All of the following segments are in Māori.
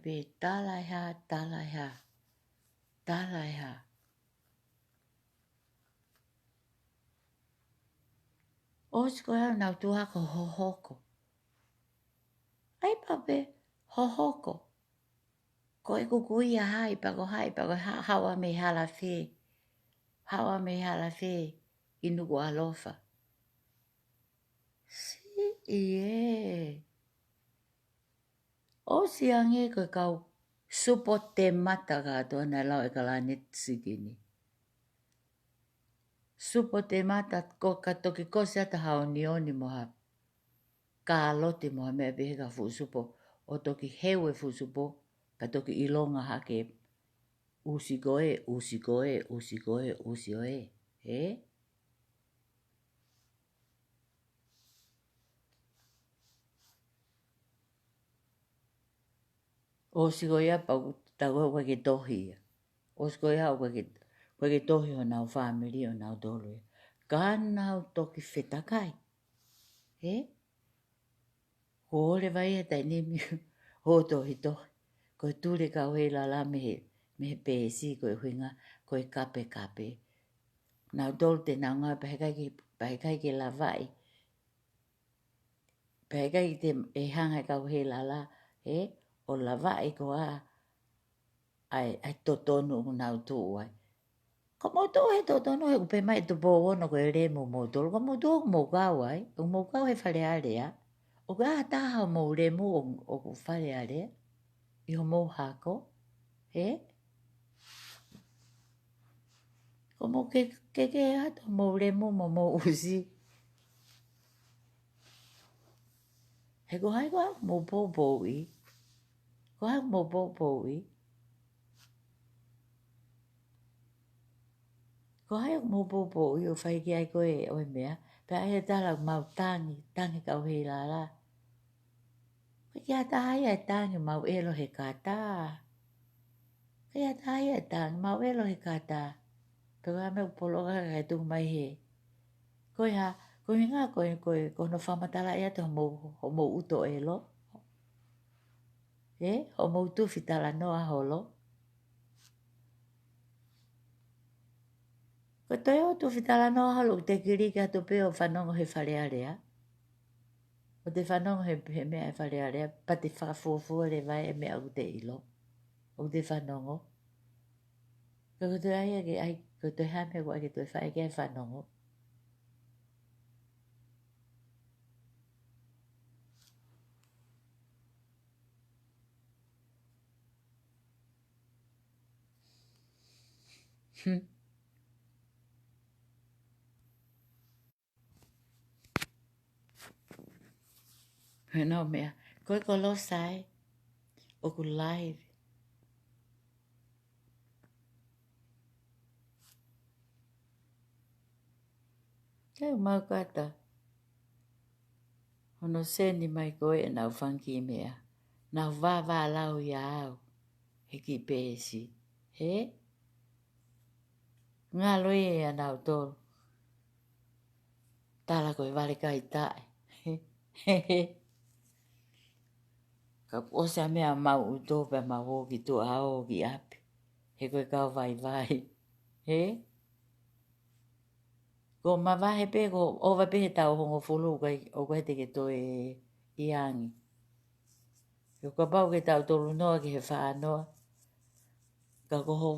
pe talai ha, talai ha, talai ha. Os ko ya nau tu hako hohoko. Ai pape, hohoko. Ko e kukui a hai, pako hawa me hala fe. Hawa me hala fe, inuku alofa. Si, ie. O si ange ko kau supo te mata ka atua na lau e kalanit sikini. Supo te mata ko ka toki kosi ata haonioni moha. Ka alote moha mea pehe ka fusupo. O toki hewe fusupo, ka toki ilonga hake. Usi goe, usi goe, usi goe, usi oe. He? Usi goe pa tago wake tohi. Usi goe ha wake tohi o nau family o nau dolo. Ka nau toki whetakai. He? Ko ole vai e tai nimi ho tohi tohi. Ko ture ka ue la la mehe pēsi ko e huinga ko e kape. Nau dolo te nau ngā pahekai ke la vai. Pahekai te e hanga ka ue la la. He? O la vai ko a ai totonu nau tu ai. Ko mo to he totonu he upe mai tu po ono ko e re mo tolo. Ko mo to mo kau ai. O mo kau he whare alea. O ka taha mo re mo o ku whare alea. I ho mo hako. He? Ko mo ke ato mo re mo usi. He ko hai ko mo popo i. Ko hai mo popo i. Ko hai mo popo i o whai ki ai koe o mea. Pe ai e tala mau tangi kau hei la la. Ko ki a tahai ai tangi mau elo he kata. Ko ki a tahai ai tangi mau elo he kata. Pe koe me upologa kai tungu mai he. Koe ha, koe ngā koe no whamatala ia te homo uto elo. He? Homo utu fitala noa holo. Ko toi o tu fitala noa holo te kirika tu peo whanongo he whare area. O te whanongo he mea e whare area. Pa te whakafuafua le vai e mea o te ilo. O te whanongo. Ko toi ai ake ai, ko toi hame ko ake toi whae ke whanongo. No mea, koe ko lo sai, o ku live. Kau mau kata, hono seni mai koe e nau whanki mea, nau wāwā lau i au, heki pēsi, he? Ngā loe e anau tolu, tala koe wale kai tae, he? Ka osa mea mau utope ma woki tu ao ki api. He koe kau vai, he? Ko ma wahe pe ko owa pe he tau hongo fulu o koe te ke toi i angi. Ko ka pau ke tau tolu noa ki he whaanoa. Ka koho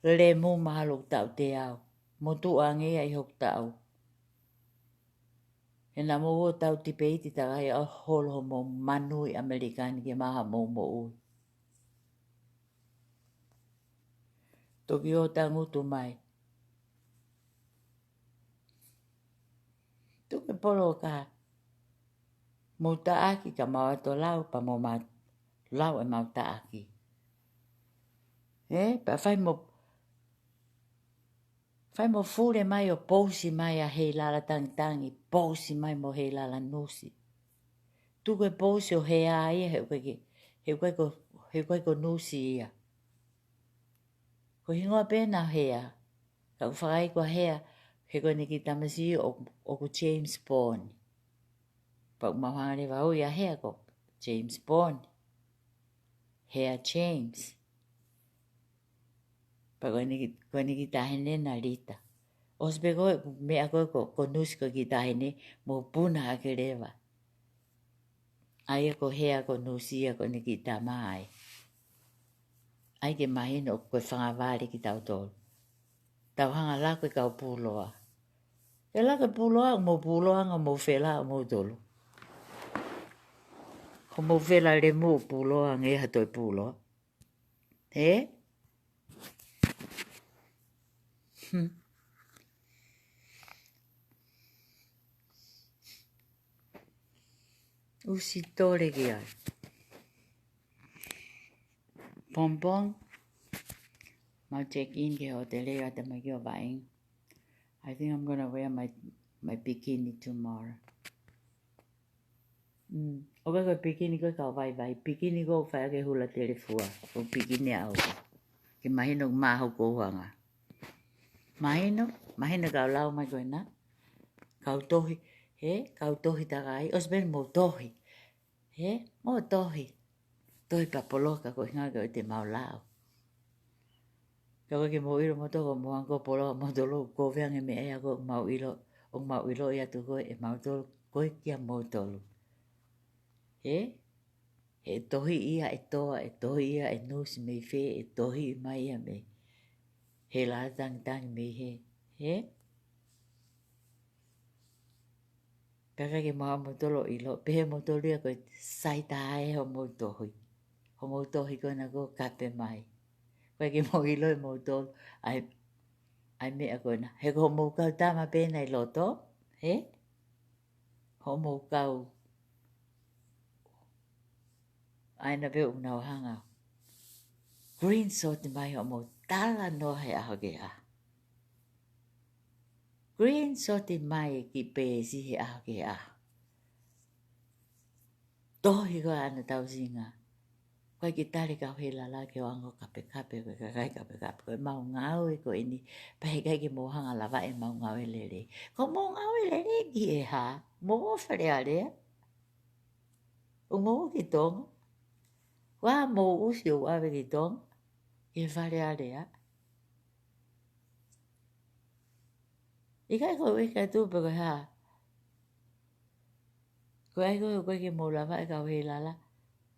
le mu mahalo tau te au. Mo tu angi ai hok tau. He na mo o tau tipe iti takai a holo mo manui Amerikani ke maha mo ui. Toki o ta ngutu mai. Tuke polo ka mo taaki ka mau ato lau pa mo lau e mau taaki. Pa fai mo fure mai o pousi mai a hei lala tangi, pousi mai mo hei lala nusi. Tuke pousi o hea ia he koe ko nusi ia. Ko hingoa pēna hea, ka whakai ko hea, he koe ni ki tamasi o ko James Bond. Pa umahangare wa ui a hea ko James Bond. Hea James. Pa ko ni kitahene na lita. Osbe ko me ako ko nus ko kitahene mo puna akereva. Ai ko hea ko nusia ko ni kitamai. Ai ke mahino ko whangawari ki tau tolu. Tau hanga la koe kau puloa. E la koe puloa mo puloa nga mo whela mo tolu. Ko mo whela le mo puloa nge hatoi puloa. He? Usi tore ki ai. Pompong. Mau check in ke hotele ata mai ki o vaing. I think I'm gonna wear my bikini tomorrow. Oka koe bikini koe kau vai. Bikini koe whai ake hula tere fua. O bikini au. Ke mahino maho ko huanga. Mahino kau lau mai koe na. Kau tohi. He? Kau tohi takai. Osben mo tohi. He? Mo tohi. Tohi papoloka koe ngā koe te mau lau. Kau ke mo ilo mo toko mo anko polo mo tolo. Ko veange me ea ko mau ilo. O mau ilo ia tu koe e mau tolo. Koe kia mo tolo. He? E tohi ia e toa. E tohi ia e nus me fe. E tohi mai ia me. He la tang me he. He? Kaka ke maha mo tolo ilo. Pehe mo tolo ia koe saitae ho mo tohi. Ho mo tohi koe na ko kape mai. Koe ke mo ilo e mo tolo. Ai mea koe na. He ko mo kau tama pēna i loto. He? Ho mo kau. Aina pe unau hanga. Green sort mai ho mo tala no he aho ke a. Green sort mai ki pēsi he aho ke a. Tohi ko ana tau singa. Koe ki tari kau he lala ke o ango kape koe kakai kape. Koe mau ngau e ko ini. Pahe kai ke mo hanga lava e mau ngau e lere. Ko mo ngau e lere ki e ha. Mo whare area. O mo ki tonga. Wa mo usi o awe ki tonga. E whare area. I kai koe wika tūpe koe ha. Koe ai koe ke mo lava e kau he lala.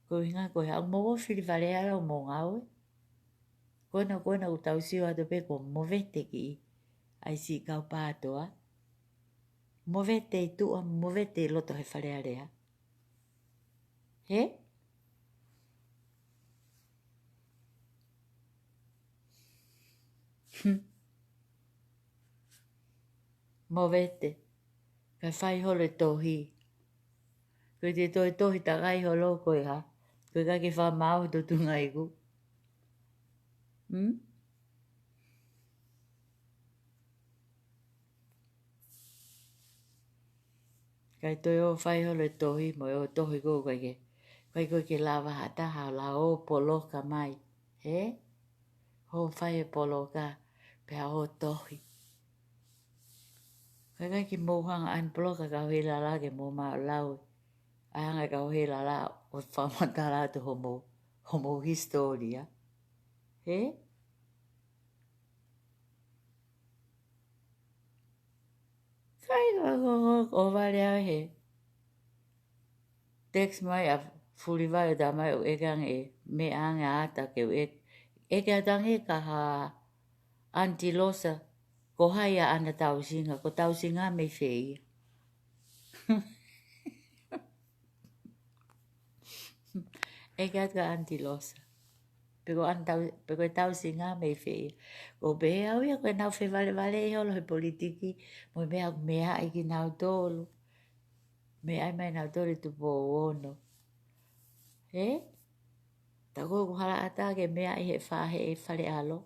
Koe hinga koe ha. Mo whiri whare area o mo ngau e. Koe na utau siwa to pe ko mo vete ki. Ai si kau pātoa. Mo vete i tua, mo vete i loto he whare area. He? Mo vete. Kai whai hole tohi. Koe te tohi takai holo koe ha. Koe kake wha mau to tunga iku. Kai toi o whai hole tohi mo o tohi ko koe ke. Koe koe ke lawa hata hao la o polo ka mai. He? Ho whai e polo ka. Pea o tohi. Kai ki mohanga an polo ka kau he la ke mo mao lau. Ahanga kau he la o whamatara to homo historia. He? Kai o wale au he. Text mai a furi wale da mai o ekang e me anga ata ke o eke atangi ka ha Auntie Losa ko haia ana tausinga, ko tausinga me whei. Eke atka Auntie Losa. Peko tausinga me whei. Ko behe au ia koe nau whai vale e holo he politiki. Mo mea iki nau tolu. Me ai mai nau tolu tu po ono. He? Ta koe kuhala ata ke mea i he whahe e whare alo.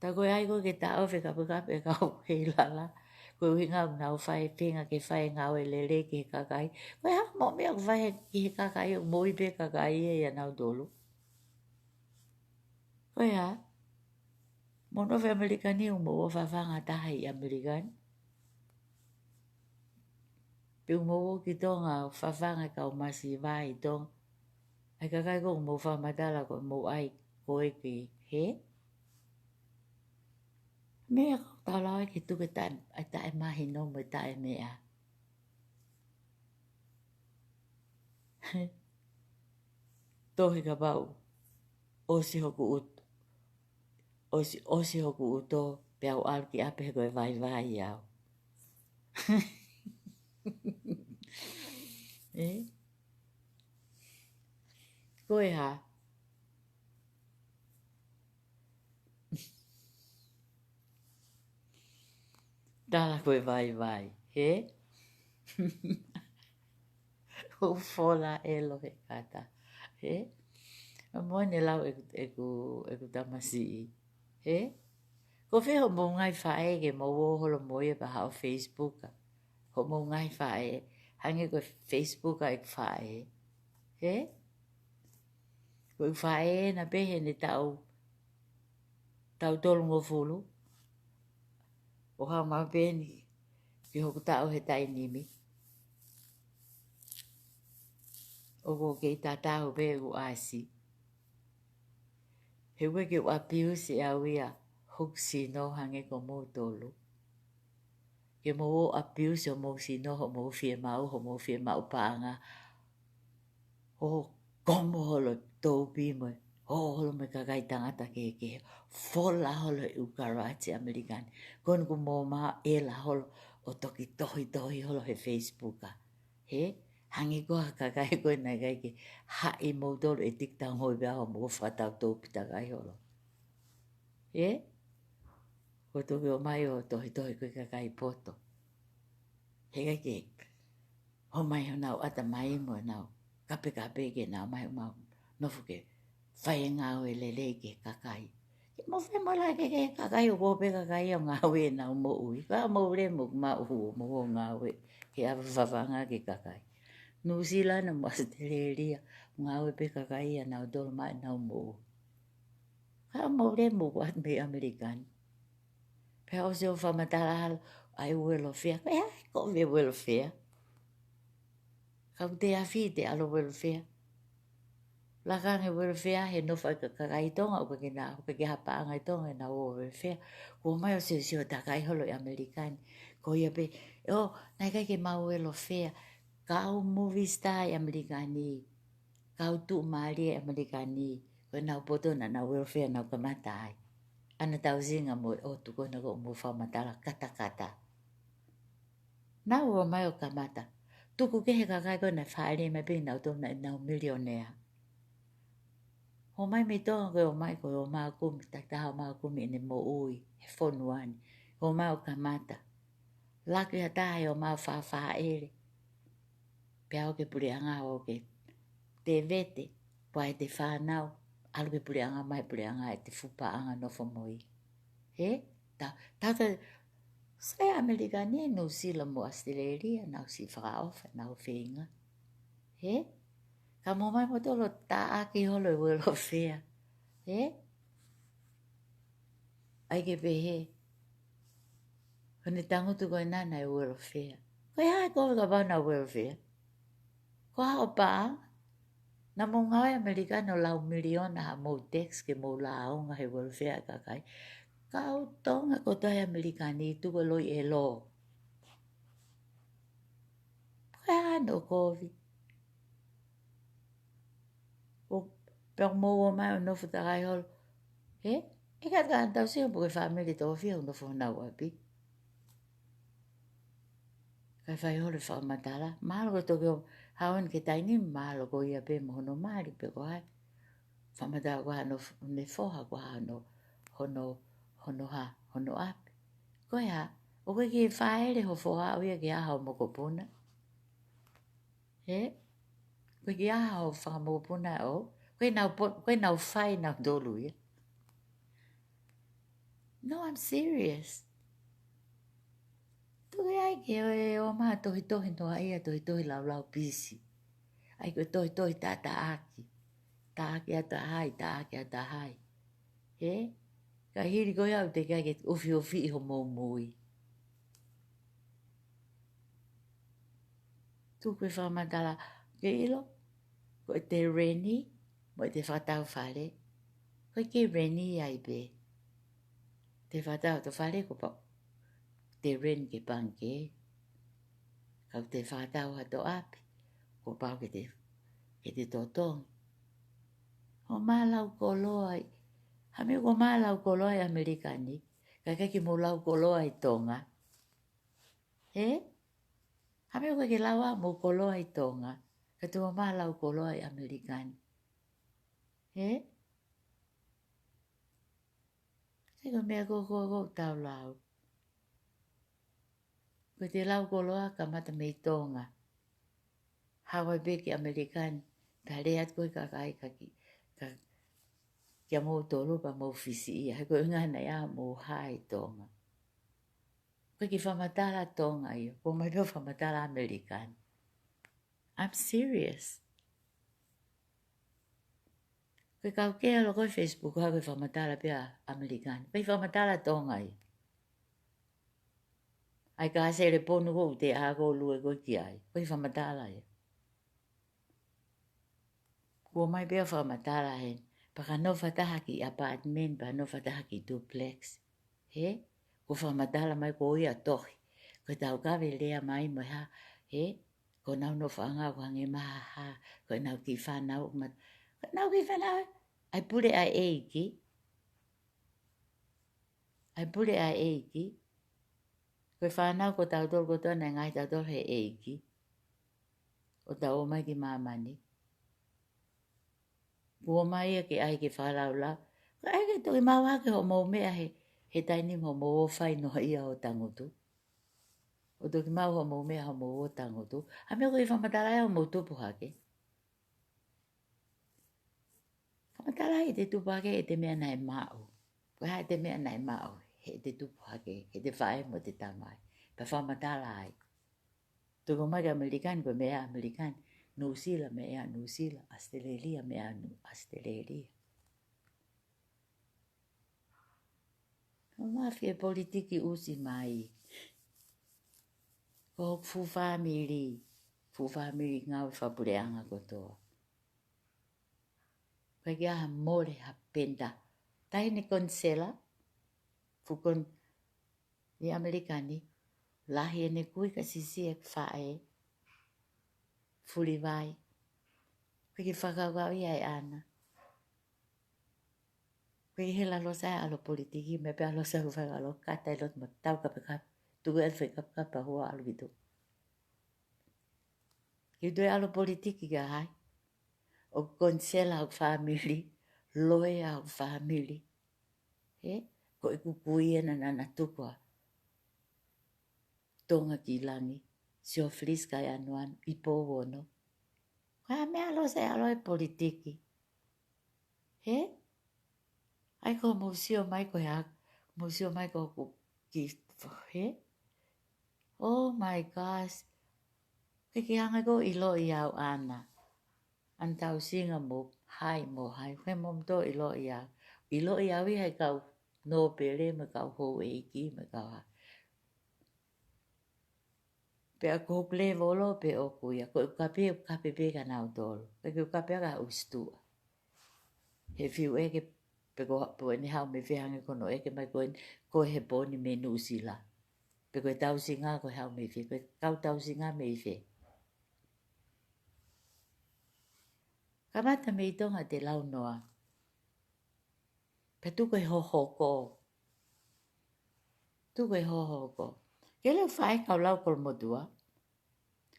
Ta koe ai koe ke tau whi kape kau hei lala. Koe ui ngau nau whae pinga ke whae ngau e lele ki he kakai. Koe ha mo mea ku whae ki he kakai o mo i pe kakai e ia nau tolu. Koe ha? Mo nowe Amerikani o mo o whawhanga taha i Amerikani. Pe mo o ki tonga whawhanga kau masi vai tonga. Ai kakai ko mo whamatala ko mo ai koe ki he. Mea ko tala ai ki tuke ai tae mahi no mo tae mea. Tohi ka pau. Osi hoku ut. Osi hoku uto. Pea o alki ape koe vai au. Koe ha. Tala koe vai. He? O fola e lohe kata. He? Moi ne lau eku tamasi. He? Ko whiho mo ngai whae ke mo holo moi e paha o Facebook. Ho mo ngai whae. Hange ko Facebook a ek whae. He? Ko ek whae na pehe ne tau tolu ngo fulu. O hao mau peni. Ki hoku tau he tai nimi. O ko kei tātāhu pēgu āsi. He weke wa piu si au ia huk si no hange ko mō tolu. Ke mō a piu si o mō si no ho mō fie mau pāanga. Ho komo holo tō pīmoe. Ho holo me kakai tangata ke fola holo i Ukarachi Amerikani. Kono ku mō maa e la holo o toki tohi holo he Facebooka. He? Hangi koa kakai koe nai kai ke hai mō tolu e tiktang hoi bea ho mō whatau tō pita kai holo. He? Ko toki o mai o tohi koe kakai poto. He kai ke ho mai ho nau ata mai mo nau. Kape ke nau mai mau nofu ke whai ngā oe lele ke kakai. Ke mo whai mo la ke kakai o kōpe kakai o ngā oe nau mo ui. Ka mo ure mo ma uhu mo o ngā oe ke awa whawanga ke kakai. New Zealand mo Australia ngā oe pe kakai a nau tolo mai nau mo ui. Ka mo ure mo wat me Amerikani. Pea o se o whamatala halo ai welfare. Ko ai ko me welfare. Kau te awhi te alo welfare. Lakange welfare he no whai kakai tonga o kake nā, o kake hapaanga i tonga nā o welfare. Ko mai o se o takai holo i Amerikani. Ko ia pe, nai kai ke mau welfare. Kau movie star i Amerikani. Kau tu maari i Amerikani. Ko nau poto na nā welfare nau kamatai. Ana tau zinga mo tuko na ko mo whamatala kata. Nau o mai o kamata. Tuku ke he kakai ko na whaere me pe nau tōna i nau millionaire. Ho mai me tonga koe o mai koe o maa kumi, taktaha o maa kumi ene mo ui, he whonuani. Ho mai o kamata. Laki ha tahe o maa whaere. Pea o ke pureanga o ke te vete, pua e te whanau. Alu ke pureanga mai pureanga e te fupaanga no whamoi. He? Tata, sai Amerikani e no sila mo Australia, nau si whakaofa, nau whenga. He? Ka mo mai mo tolo tā aki holo e welfare. He? Ai ke pehe. Kone tangutu koe nana e welfare. Koe hai koe ka wana welfare. Ko hao paa. Na mo ngāi Amerikano lau miliona ha mo tax ke mo la aunga he welfare kakai. Kau tonga ko toi Amerikani tuko loi e lo. Koe hai no kovi. Pea mo o mai o nofu takai holo. He? E ka tau siya po ke whamiri tō whia o nofu nau api. Kai whai holo whamatala. Mahalo ko toki o haon ke taini mahalo ko ia pe mohono maari pe ko hai. Whamatala ko hano ne foha ko hano hono api. Koe ha, o koe ki whaere ho foha o ia ki aha o mokopuna. He? Koe ki aha o whakamokopuna o. Koe nau whai nau dolu ia. No, I'm serious. Tuki ai ke o maa tohi no ia tohi lau pisi. Ai koe tohi tata aki. Ta aki ata hai. He? Ka hiri koe au te kai ke ufi iho mōmui. Tu koe whamatala ke ilo. Ko te reni, mo te whatau whare. Ko ke reni ai be. Te whatau to whare ko pa. Te ren ke panke. Kau te whatau hato api. Ko pau ke te totong. Ho malau koloa. Hame ko malau koloa Amerikani. Kakaki mo lau koloa i Tonga. He? Hame ko ke lawa mo koloa i Tonga. Katua malau koloa i Amerikani. He? Ego mea ko tau lau. Ko te lau koloa ka mata me i Tonga. Hawa beki Amerikani. Ka rea koe ka kai kaki. Kia mō tōru pa mō fisi ia. Heko ngana ia mō hai Tonga. Koe ki whamatala Tonga ia. Ko mai pia whamatala Amerikani. I'm serious. Koe kau kea lo koe Facebook ha koe whamatala pia Amerikani. Koe whamatala Tonga ia. Ai ka asere ponu kou te ako lue koe ki ai. Koe whamatala ia. Ko mai pia whamatala hen. Paka no whataha ki apartment, pa no whataha ki duplex. He? Ko whamatala mai ko ia tohi. Ko tau kawe lea mai mo ha. He? Ko nau no whanga o hange maha ha. Ko nau ki whanau. Ko nau ki whanau. Ai pure ai eiki. Ai pure ai eiki. Ko whanau ko tau tol ko tona ngai tau tol he eiki. O tau o mai ki mamani. Ko mai e ke ai ke whalau la. Ko ai ke toki mawa ke ho mou mea he taini mo mou whai no ia o tangutu. O toki mau ho mou mea ho mou o tangutu. A mea ko i whamatala o mou tupu hake. Whamatala i te tupu hake e te mea nai mao. Ko hai te mea nai mao. He te tupu hake. He te whae mo te tamai. Pa whamatala ai. Tuko mai ke Amerikani ko mea Amerikani. New Zealand mea New Zealand. Australia mea Australia. O mafi e politiki usi mai. Ko fu family. Fu family ngau whapureanga kotoa. Koe kia ha more ha penta. Tai ne konsela. Fu kon ni Amerikani. Lahi e ne kui ka sisi e whae. Fuli vai. Koe ki whakakau i ai ana. Koe hela losa e alo politiki. Me pe alo sa ufaka alo kata e lot ma tau kapekap. Tuku e whekapkapa hua alu gitu. Ki doi alo politiki ka hai. O konsela o family. Loe au family. He? Ko e kukui e na nana tukua. Tonga ki langi. Sio flis kai anuan. Ipo wono. Koe mea losa e alo e politiki. He? Ai ko museo mai ko hea. Museo mai ko ki. He? Oh my gosh. Kiki hanga ko ilo i au ana. Antau singa mo hai mo hai. Koe momto ilo i au. Ilo i au i hai kau no pere me kau hou e iki me kau ha. Pe a ko ple volo pe o kuia. Ko kape pe ka nau tolo. Pe ko kape ka ustua. He fiu eke pe ko po ni hau me whihange kono eke mai ko he poni me nusila. Pe ko tau singa ko hau me whi. Pe kau tau singa me whi. Kamata me i tonga te lau noa. Pe tuko e hoho ko. Tuko e hoho ko. Ke leo whae kau lau kolo motua.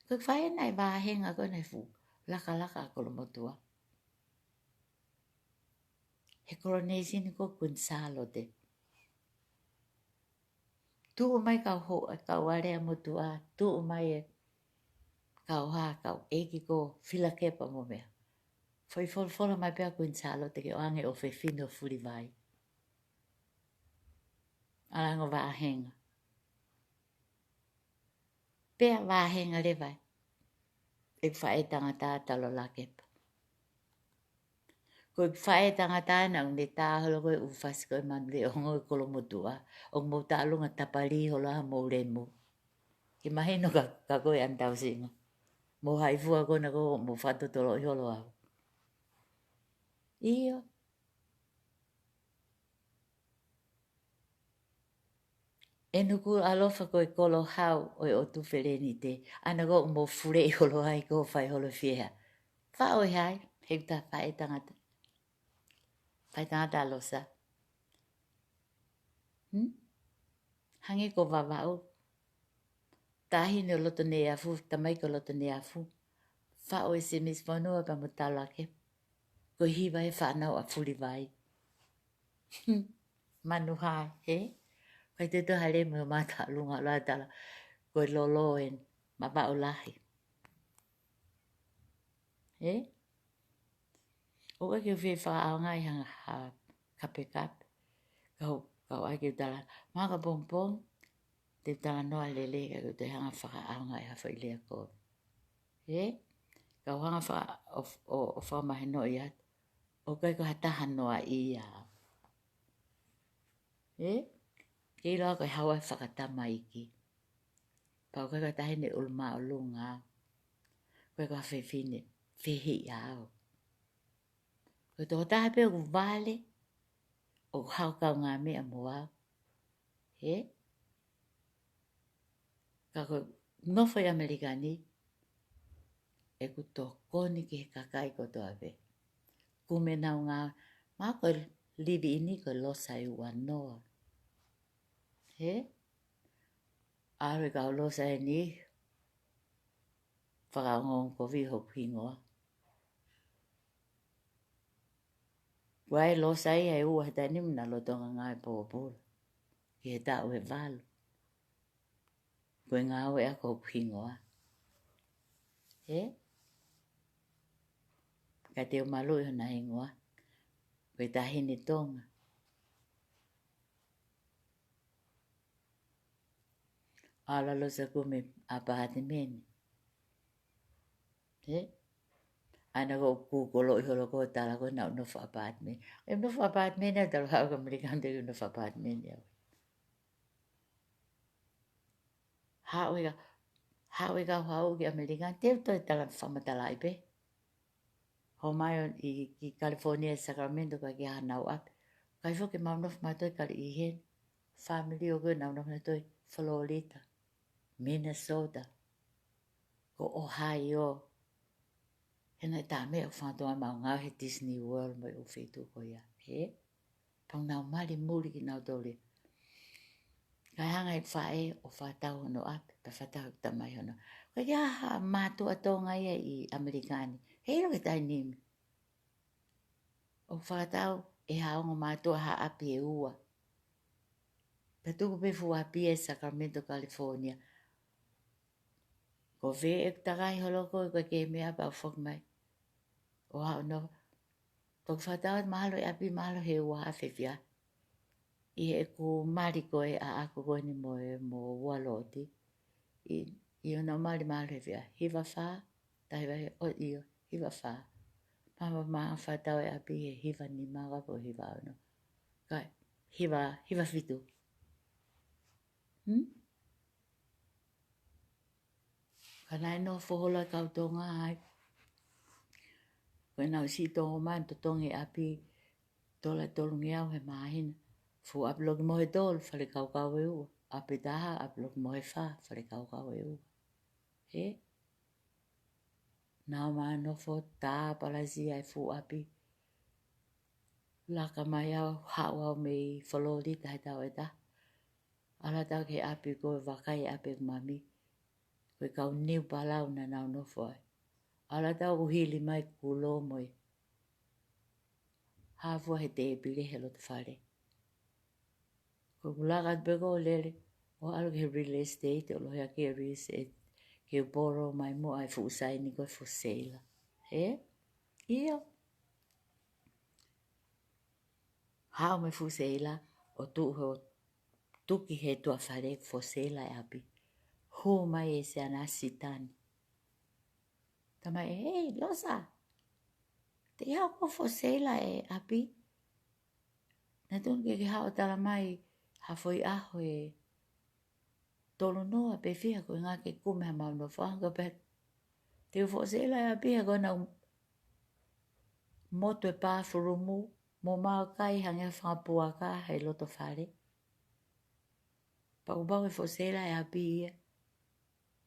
Ko whae nai wahenga ko nei fu. Laka kolo motua. He coronation ko Gonzalo te. Tu mai kau ho kau area motua. Tu mai e kau ha kau eki ko Philakepa mo mea. Foi fola mai pea Gonzalo te ke oange o fino furi vai. Alango wahenga. Pea wahenga le vai. E whae tangata talo la kepa. Ko whae tangata na unde tāholo koe ufasi koe manwe o ngoi kolo motua. O mo tālunga tapali holo ha mo remo. Ki mahino ka koe antau singa. Mo haifua kona ko mo whato tolo i holo au. Iyo. E nuku alofa koe kolo hau o o tu whereni te. Ana go mo fure i holo ai ko whai holo whieha. Wha oi hai, hei ta whae tangata. Whae tangata alosa. Hangi ko wawau. Tahi ne loto ne afu, tamai ko loto ne afu. Wha oi se mis whanua pa mo talake. Ko hiwa e whanau a furi vai. Manu hai, he? Kai te toha le mo mata lunga loa tala. Koe lolo en mapa o lahi. He? O ka ke whi wha ao ngai hanga ha kape kape. Kau ai ke tala. Maka pong pong. Te tala noa lele ka ko te hanga whaka ao ngai hawha i lea ko. He? Kau hanga wha o whamahe no i at. O kai ko hataha noa i a. He? Kei loa koe hawa whakatama iki. Pau kai ko tahine ulma o lunga. Koe ko hawhewhine. Whehi ao. Koe toko taha pe o vale. O hau kau ngā mea mua. He? Ka koe nofo i Amerikani. E ku tō koni ki he kakai ko tō awe. Kume nau ngā. Mā koe livi ini koe losa i ua noa. He? Awe kau losa e ni. Whakaongong ko viho pingoa. Wai losa i ai ua heta ni mna lotonga ngai pōpūra. Ki he tau he valo. Koe ngā ue a ko pingoa. He? Ka te o malu i hona ingoa. Koe tahini tonga. Ala losa kume apahati meni. He? Ana ko kukolo i holo ko tala ko nau nofa apahati meni. E nofa apahati meni a talo hau ka Amerikante ki nofa apahati meni au. Hau i ka hau ki Amerikante. Teo toi tala whamatala i pe. Ho mai i California, Sacramento ka ki hanau api. Kai whoke maunof matoi kari i hen. Family o koe naunof matoi Florida, Minnesota, ko Ohio. Hena ta mea whanatoa mau ngau he Disney World mai o whetu ko ia. He? Pau nau mali muri ki nau tole. Kai hanga i whae o whatau hono api, pa whatau ki tamai hono. Kai kia mātua tonga ia i Amerikani. Hei roke tai nimi. O whatau e haongo mātua ha api e ua. Patuku pe fuapi e Sacramento, California. Ko ve e takai holoko ko ke mea pa fok mai. O hao no. Tok whatau at mahalo e api mahalo he ua hawhewhia. I e ku mariko e a ako koe ni mo waloti. I o na mari mahalo he whia. Hiva wha. Tahiwa he o iyo. Hiva wha. Mama maa whatau e api he hiva ni maga po hiva ono. Kai. Hiva fitu. Kanai no fohola kau tonga ai. Koe nau si tongo man to tongi api. Tola tolungi au he mahina. Fu aploki mohe tol, whare kau kau e ua. Api taha, aploki mohe wha, whare kau kau e ua. He? Nau maa nofo taa palasi ai fu api. Laka mai au, hau au mei whaloli tahi tau e ta. Ala tau ke api koe wakai api mami. Koe kau niu palau na nau nofo ai. Ala tau uhili mai kulo moi. Hafua he te epile he lo te whare. Ko kulaka peko o lele. O alo ke real estate, o lohea ke real estate. Ke boro mai mo ai fu usai ni koe fu seila. He? Iyo. Hao me fu seila. O tuki he tua whare fu seila e api. Hu mai e se anasi tani. Tamai e, hei, losa. Te hao ko fu seila e api. Na tunke ke hao tala mai hafoi aho e tolo noa pe fia ko ngā ke kume ha mau no whanga pet. Te ufo seila e api ha kona moto e pāwhurumu, mo mau kai hange whapua ka hei loto whare. Pakubau e fosela e api ia.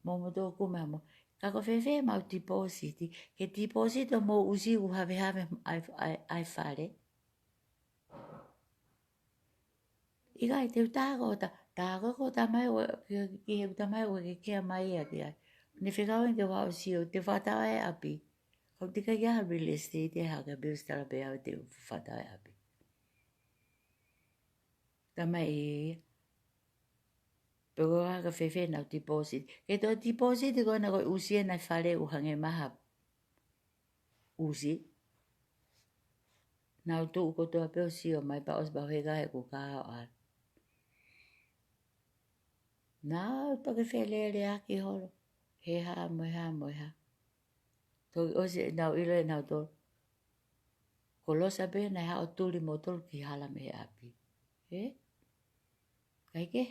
Mo tō kumea mo. Kako whewhe mau depositi. Ke deposito mo usi u have ai whare. Ika i te utago ta. Tāgo ko tamai o ki he tamai o ke kia mai a ki ai. Ni whikau ke wao si o te whatau e api. Kau tika ia real estate e haka bills tala pe au te whatau e api. Tamai e pero haka whewhe nau deposit. Ke tō deposit ko na ko usi e nai whare u hange maha usi. Nau tū ko tō apeo si o mai pa os ba hega he ko kāo ar. Nau toke whelele aki holo. He ha mo ha. Toki osi nau ilo e nau tō. Ko losa pe na ha o tūri mo tōru ki hala me he api. He? Kai ke?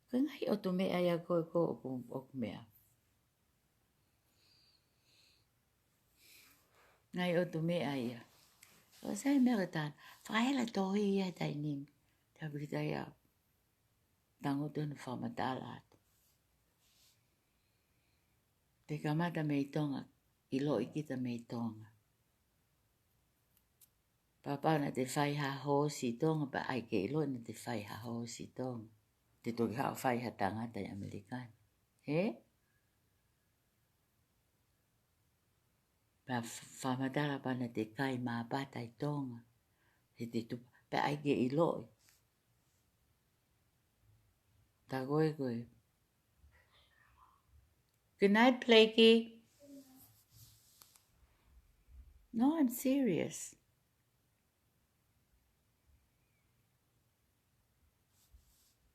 Ko ngai o tu mea ia ko o mea. Ngai o tu mea ia. O sai mea tāna. Whaela tohi ia tai ning. Te apirita ia. Tango tonu whamatala atu. Te kamata mei tonga. I lo i kita mei tonga. Papana te whai ha hosi tonga. Pa ai ke ilo na te whai ha hosi tonga. Te toki hao whai ha tangata i Amerikani. He? Pa whamatala pana te kai maa pata i tonga. He te tupa. Pa ai ke ilo i. Ta goe goe. Good night, Blakey. No, I'm serious.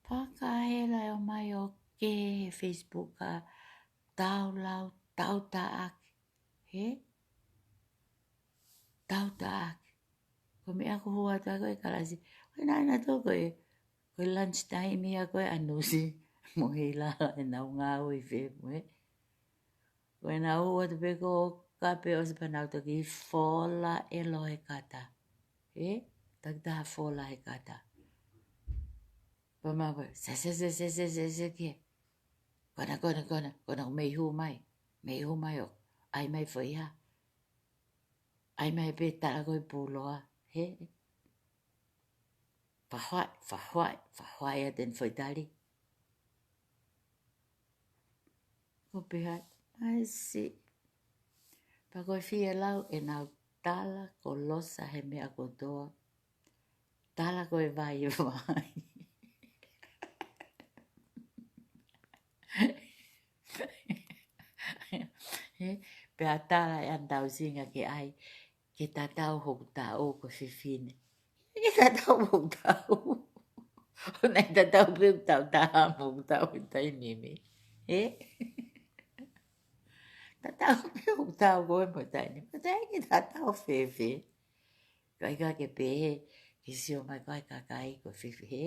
Pakahela o mai o ke Facebook ka tau lau, tau taak. He? Tau taak. Ko me ako hua ta koe kalasi. Koe nana tō koe. Koe lunch time ia koe anusi. Mo hei lala e nau ngā ui whemue. Koe nā hua te peko o kape o se panau toki fola e lohe kata. He? Takitaha fola he kata. Pama koe, se ke. Kona mei hu mai o. Ai mai whaiha. Ai mai pe tala koe pūloa. He? Whahwai a ten whaitari. Ko pehai, ai si. Pa koe whia lau e nau tala ko losa he mea kotoa. Tala koe vai. Pe a tala e andau singa ke ai. Ke tatau hoku tau ko whiwhine. Ke tatau hoku tau. O nei tatau peu tau taha hoku tau i tai nimi. He? Tatau peu hoku tau koe mo tai nimi. Ko tai ke tatau whiwhi. Kai ka ke pehe. Ke sio mai kai kakai ko whiwhi. He?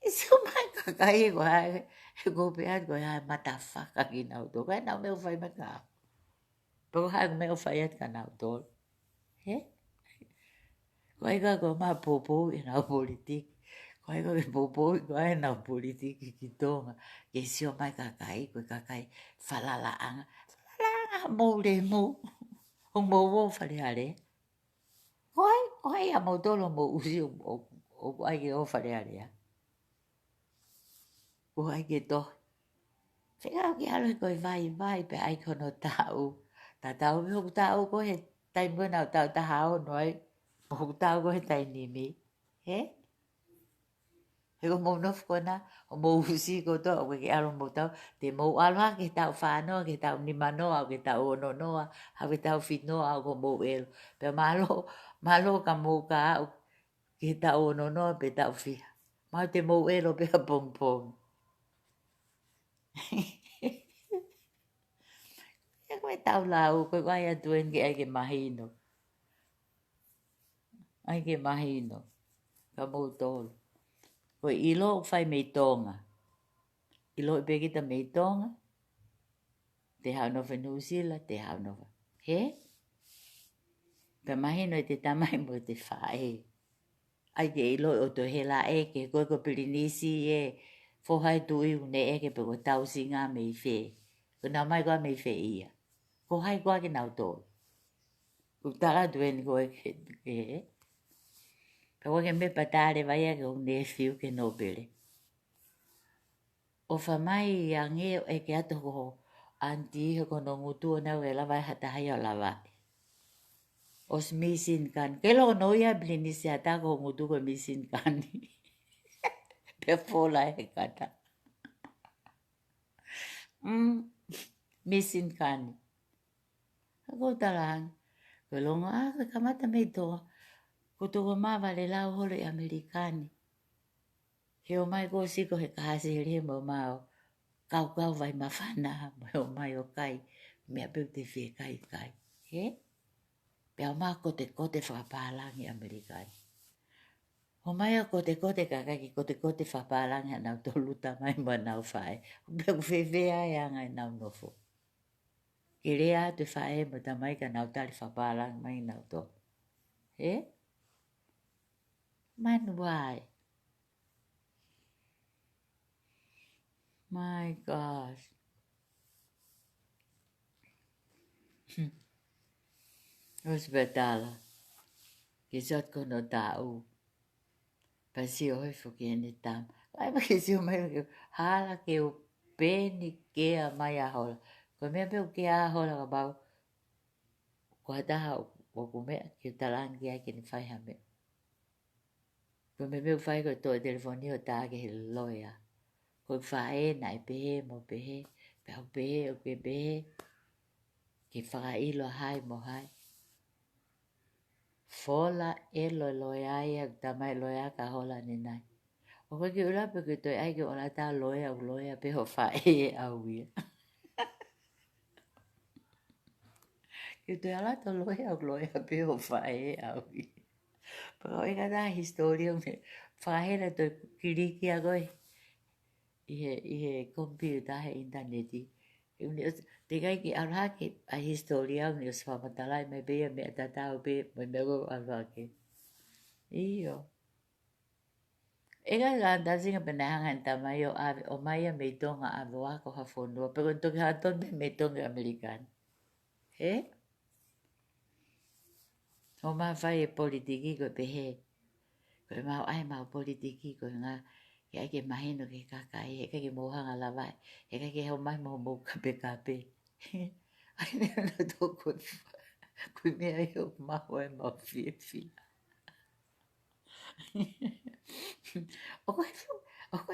Ke sio mai kakai ko hai. He ko pehe ko hai matawhaka ki nau tō. Kai nau meu whai makau. Pero hai meu whai at ka nau tō. He? Koe ka ko maa popo i nau politiki. Koe ka ko popo i koe nau politiki ki tonga. Ke sio mai kakai, koe kakai whalalaanga. Whalalaanga mou le mou. O mou o whare are. Koe ia mou tolo mou usi o ai ke o whare are. Koe ai ke toh. Whikau ki alo koe vai pe ai kono tau. Ta tau mi hoku tau ko he taimua nau tau taha o noi. Hoku tau ko he tai nimi. He? He ko mou nofu kona, o mou usi ko toa, o ke alo mou tau, te mou aloha ke tau whanoa, ke tau nimanoa, ke tau ono noa, hau ke tau whinoa, o ko mou elo. Pe malo ka mou ka au, ke tau ono noa, pe tau whiha. Mau te mou elo pe a pong pong. E koe tau lau, koe kai atuen ke ai ke mahino. Ai ke mahino. Ka mou tolu. Koe ilo o whai mei tonga. Ilo i pekita mei tonga. Te hau no whenusila, te hau no. He? Pe mahino te tamai mo te whae. Ai ke ilo o to hela ke koe ko pilinisi fohai tu iu ne ke pe ko tau singa me i whe. Ko nau mai koa me i whe ia. Ko hai koa ke nau tō. Ko tala tuen koe ke he. Pe koe ke me patare vai ke o ne whiu ke no pere. O whamai i ange ke ato ko anti ko no ngutu o nau e lawai hatahai o lawai. Os misin kan. Kelo no ia bilinisi ata ko ngutu ko misin kani. Pe fola e kata. Misin kani. Ako talang. Ko longa ka kamata me to. Ko toko mawa le lau holo i Amerikani. He o mai ko siko he kahasi he re mo mao. Kau vai mawhana. Mo o mai o kai. Mea peu te whee kai. He? Pea o maa kote whakapalangi Amerikani. O mai o kote kakaki kote whapalangi a nau toluta mai mo nau whae. O pea whewhea e anga i nau nofo. Ke rea te whae mo ta mai ka nau tali whapalangi mai nau to. He? Manu wai. My gosh. Hospitala. Ke sot kono tau. Pasi o hoi fuki ene tam. Ai ma ke si o mai ke hala ke o peni ke a mai a hola. Ko mea pe o ke a hola ka bau. Ko hataha o kumea ki o talangi ai ke ni whai hame. Ko me meu whai ko to telefoni o tā ke he loia. Ko whae na i pehe mo pehe. Pe au pehe o ke pehe. Ke whakailo hai mo hai. Fola e loia ai a tamai loia ka hola ni nai. O koe ki ula pe koe toi ai ke ola tā loia pe ho whae e au ia. Ke toi ala to loia pe ho whae e au ia. Pa oi ka tā historia me whahera toi kiriki a koe. Ihe computer he interneti. Te kai ki ala ke a historia ni o whamatalai me bea me atatau be me mego alwake. Iyo. Ega la dazinga penahanga en tamai o maya me tonga a wako hafonua. Pero toki haton me tonga American. He? O ma fai e politiki ko pehe. Ko e mau ai mau politiki ko nga. Ke ai ke mahino ke kakai. He kai ke mohanga lawai. He kai ke hau mai mo kape. Ai nea na toko. Kui mea i o maho e mau fie. O koe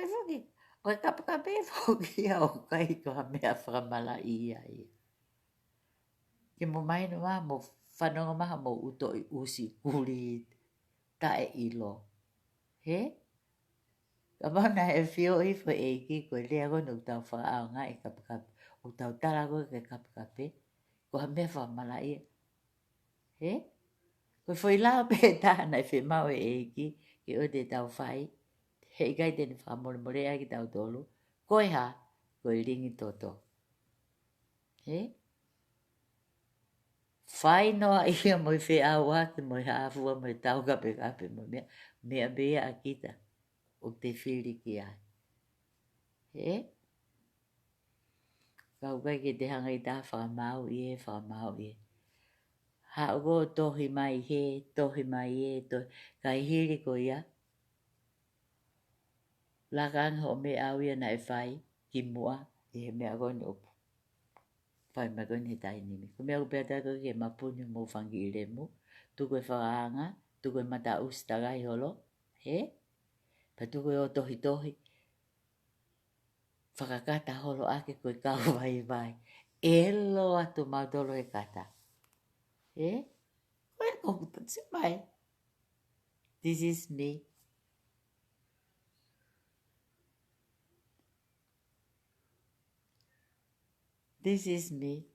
fuki. O e kape fuki a o kai ko ha mea whakamala ia. Ke mo mai no mo whanonga maha mo uto i usi kuri tae ilo. He? Ka mana e whio i fo e ki koe lea koe no tau whaao ngā e kape. O tau tala koe ke kape. Ko ha mea whamala ia. He? Koe fo i lao pe tāna e whi mau e ki ke o te tau whai. He i kai tene whamore ai ki tau tolu. Koe ha, koe ringi toto. He? Whai noa ia mo i whi au ake mo i haafua mo i tau kape mo mea bea a kita o te whiri ki ai. He? Kau kai ke te hanga i tā whakamau i e. Ha ugo tohi mai e, kai hiri ko ia. Lakang ho me au ia na e whai ki mua i he mea goni opu. Whai ma goni he tai nimi. Ko mea upea tako ke mapuni mo whangi i remu. Tuko e whakaanga, tuko e mata ustagai holo. He? Pa tuko e o tohi. Whakakata holo ake koe kau vai. Elo atu mautolo e kata. He? Koe koku tatsi mai. This is me. This is me.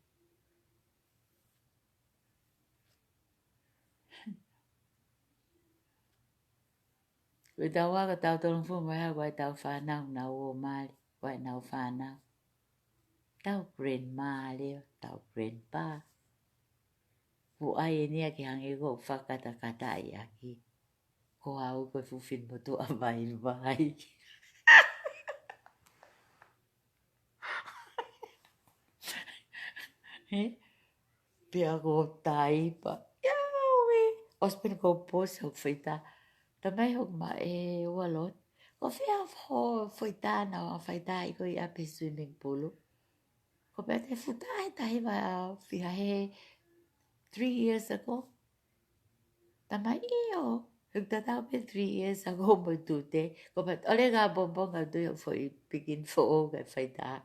Koe tau waka tau tolong fu mai ha koe tau whanau na o mali. Koe nau whanau. Tau grandma leo, tau grandpa. Ku ai nia ki hangi ko whakata i aki. Ko au koe fuwhin mo tu a vai. He? Pea ko taipa. Iawe. Os pena ko pos hok whaita. Ta mai hok ma e walot. Ko whea ho whaita na wa whaita i ko i ape swimming pool. Ko pea te futai tahi wa whiha he 3 years ago. Ta mai iyo. Huk ta tau pe 3 years ago mo tu te. Ko pea ole ngā bonbon ngā tui hok i pikin fo o ngai whaita.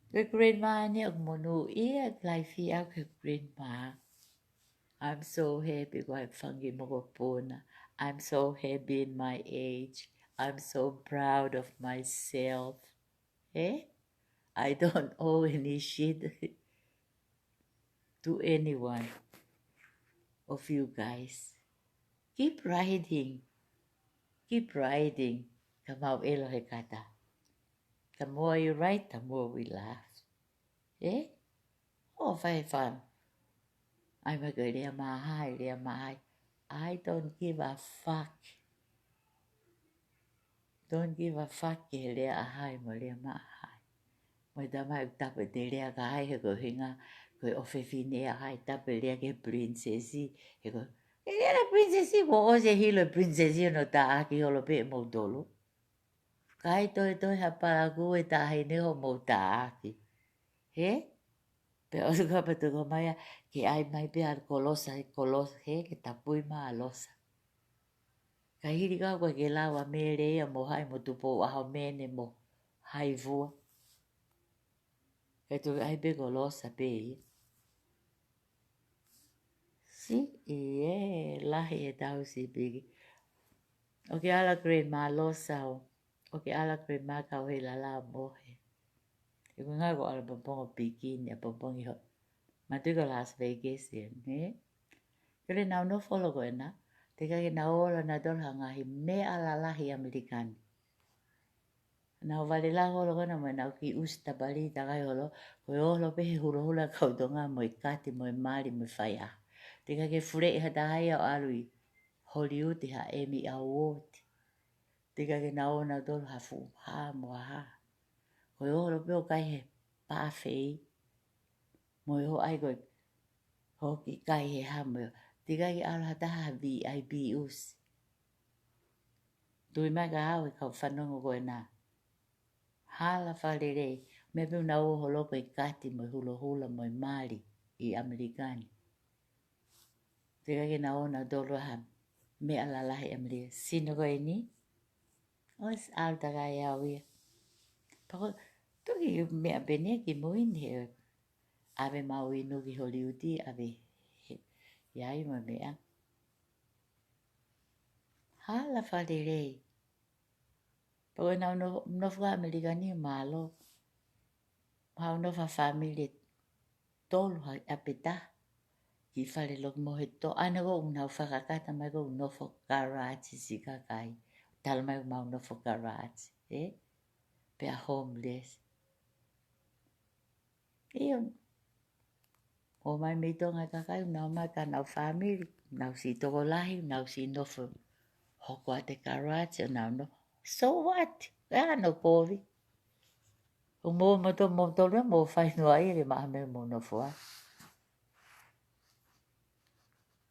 Ke grandma ni ak monu ia life ia ke grandma. I'm so happy ko ai whangi moko puna. I'm so happy in my age. I'm so proud of myself. Eh? I don't owe any shit to anyone of you guys. Keep riding. Keep riding. Kamau elo he kata. The more you ride, the more we laugh. Eh? Oh, very fun. I'm a good rea mahai. I don't give a fuck. Don't give a fuck ke rea ahai mo rea mahai. Mo dama tape te rea ka hai he ko hinga ko ofe fine ahai tape rea ke princesi he ko rea princesi ko o se hilo princesi no ta aki holo pe mo dolo. Kai toi ha para ku e ta hai ne ho mo ta aki. He? Pe o ka pa to ko mai ke ai mai pe ar kolosa he ke tapui ma alosa. Ka hiri ka koe ke lawa me rea mo hai mo tupo aho mene mo hai vua. Ka tu ai pe kolosa pe ia. Si, lahi e tau si pigi. O ke ala grandma losa o. O ke ala grandma ka o he lala mohe. E ko ngā ko ala popongo bikini a popongi ho. Ma tu ko Las Vegas yan, he? Kere nau no follow ko e na. Te ka ke na ola na dolha ngahi me ala lahi Amerikani. Nau vale la holo kona mo nau ki usta bali takai holo. Ko e olo pehe hula hula kautonga mo i kati mo i mali mo i whaia. Te ka ke fure i hata hai au alui Hollywood ha Emmy Award. Te ka ke na ona dolo ha fu ha mo ha. Ko e olo peo kai he pāwhei. Mo i ho ai koe hoki kai he ha mo. Te ka ke ala hata ha VIP us. Tui mai ka hau e kau whanongo koe nā. Hala whare rei. Me pēu na oho loko i kati mo i hula hula mo i Mali i Amerikani. Te ka ke na ona dolo ha me ala lahi Amerika. Sino koe ni? Os alta kai au ia. Pako, toki mea pene ki muini he. Ave mau inu ki Hollywoodi, ave iai mo mea. Hala whare rei. Pako nau nofuka Amerikani malo. Hau nofa family tolu apeta. Ki whare lok mohe to. Aina ko unau whakakata mai ko unofo garage si kakai. Tala mai mau unofo garage. Eh? Pea homeless. Iyo. O mai mei tonga kakai unau mai ka nau family. Nau si toko lahi, nau si nofo. Hoko a te garage, unau no. So what? Kaya no kovi. O mo moto le mo fai no ai le maha me mo nofo a.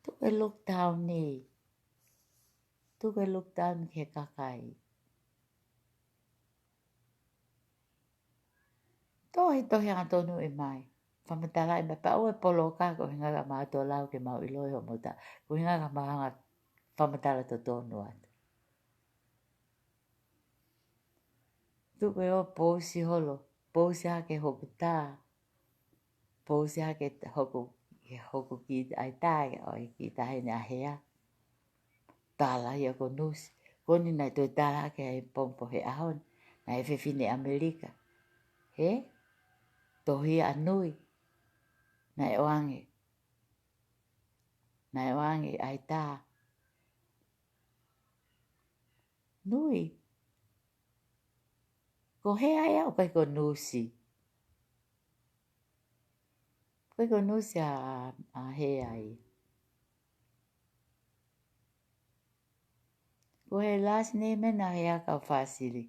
Tu e lockdown ni. Tu e lockdown ke kakai. Tohi anga tonu e mai. Whamatala e mai pa o e polo ka ko hinga ka maa tō lau ke mau iloi ho mota. Ko hinga ka maa hanga whamatala to tonu atu. Tuku e o pousi holo. Pousi hake hoku tā. Pousi hake hoku ki ai tāi o i ki tāi ni ahea. Tāla ia ko nusi. Koni nai toi tāla hake ai pompo he ahon. Nai whewhine Amerika. He? Tohi anui. Nai oange. Nai oange ai tā. Nui. Ko he ai au kai ko nusi. Kai ko nusi a he ai. Ko he last name na hea kau whasiri.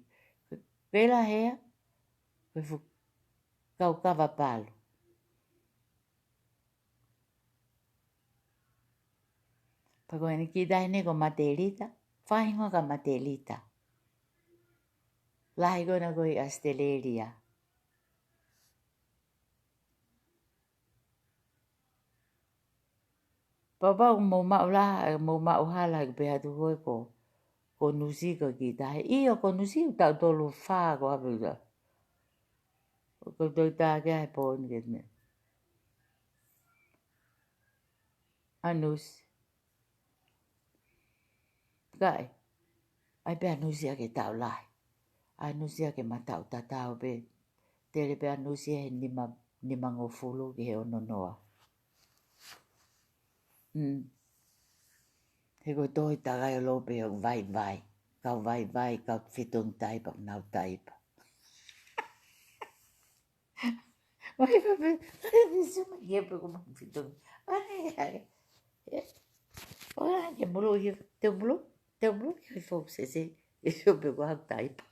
Pela hea, koe fu kau kawa palo. Pako ni ki daine ko Matelita, whahingo ka Matelita. Lahi kona koe Australia. Papa mo maula mo mauhala ke pea tu koe ko nusi ko ki dahe. Iyo ko nusi tau tolu wha ko haputa. Ko toi tā kia he pōni ke ne. Anus. Kai. Ai pea nusi ake tau lahi. Ai nusi ake matau tatau pe. Tere pea nusi he nima ngofulu ki he ono noa. He ko toi tagai o lope o vai vai. Kau vai vai, kau fitung taipa, nau taipa. Vai pape, suma kiepe ko mang fitung. Ai. Ora ke mulu hi te mulu ki fo se e so pe ko hak taipa.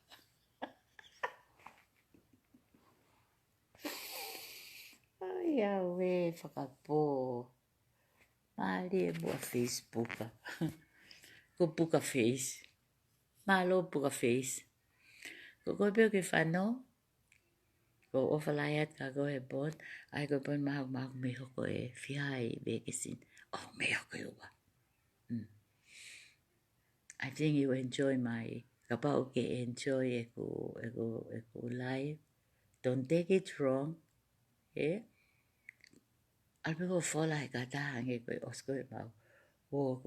Ai we whakapo. Mali e mua Facebooka. Ko puka face. Malo puka face. Ko koe peo ke whanau. Ko ofalaiat ka ko he bon. Ai ko pon mahu meho ko e whihai bekesin. Oh, meho ko iwa. I think you enjoy my kapau ke enjoy eko live. Don't take it wrong. Eh? Alpe ko fola e kata hange ko osko e mau. Ko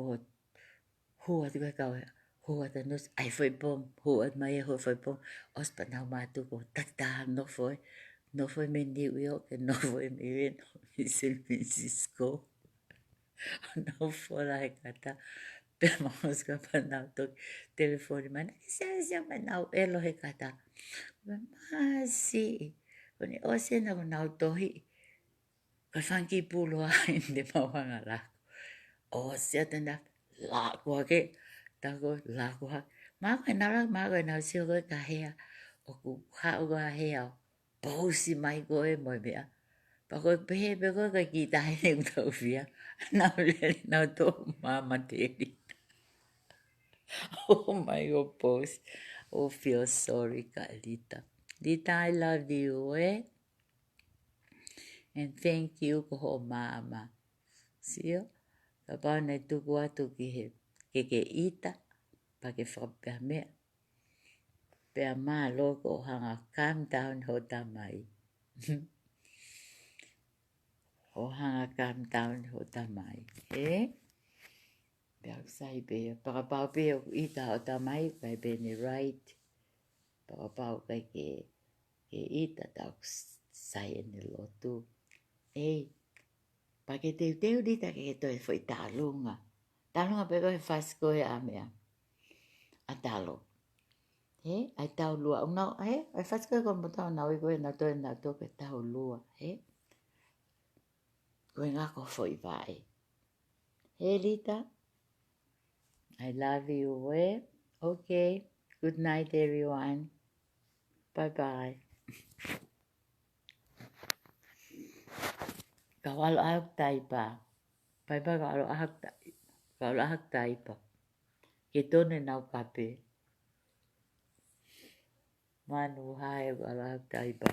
hua tu ka kau hua ta nos ai foi bom. Hua mai e hua foi bom. Os pa nau matu ko tatahang no foi me New York e no foi me San Francisco. No fola e kata. Pea maos ka pa nau toki telefoni mana. Sia ma nau elo he kata. Masi. Kone ose na ko nau tohi. Ka whanki pulo ai ne mawanga lako. O sia tanda lako ake. Tako lako hake. Mako e nau sio koe ka hea. O ku hao ka hea. Pausi mai koe moi mea. Pako pehe pe koe ka ki tahe ne utau fia. Nau lele nau tō mama teri. Oh my God, boss. Oh, feel sorry, Lita. Lita, I love you, eh? And thank you, ko mama. Sio? Kapau ne tuku atu ki he ke ita, pa ke whapea mea. Pea maa loko hanga calm down ho tamai. Ho hanga calm down ho tamai. Eh? Pea sai pea. Pakapau pea ita ho tamai, kai bene right. Pakapau kai ke ita tau sai ene lotu. Ei, pa ke teu dita ke toi foi talunga. Talunga pe koe whasko e amea. A talo. He, ai tau lua. Unau, he, ai whasko e koe tau nau i koe na toi na toke tau lua. He, koe ngako foi vai. He, Lita. I love you, eh? Okay. Good night, everyone. Bye-bye. Kawalo ahak taipa. Bye-bye kawalo ahak taipa. Ke tone nau kape. Manu hai kawalo ahak taipa.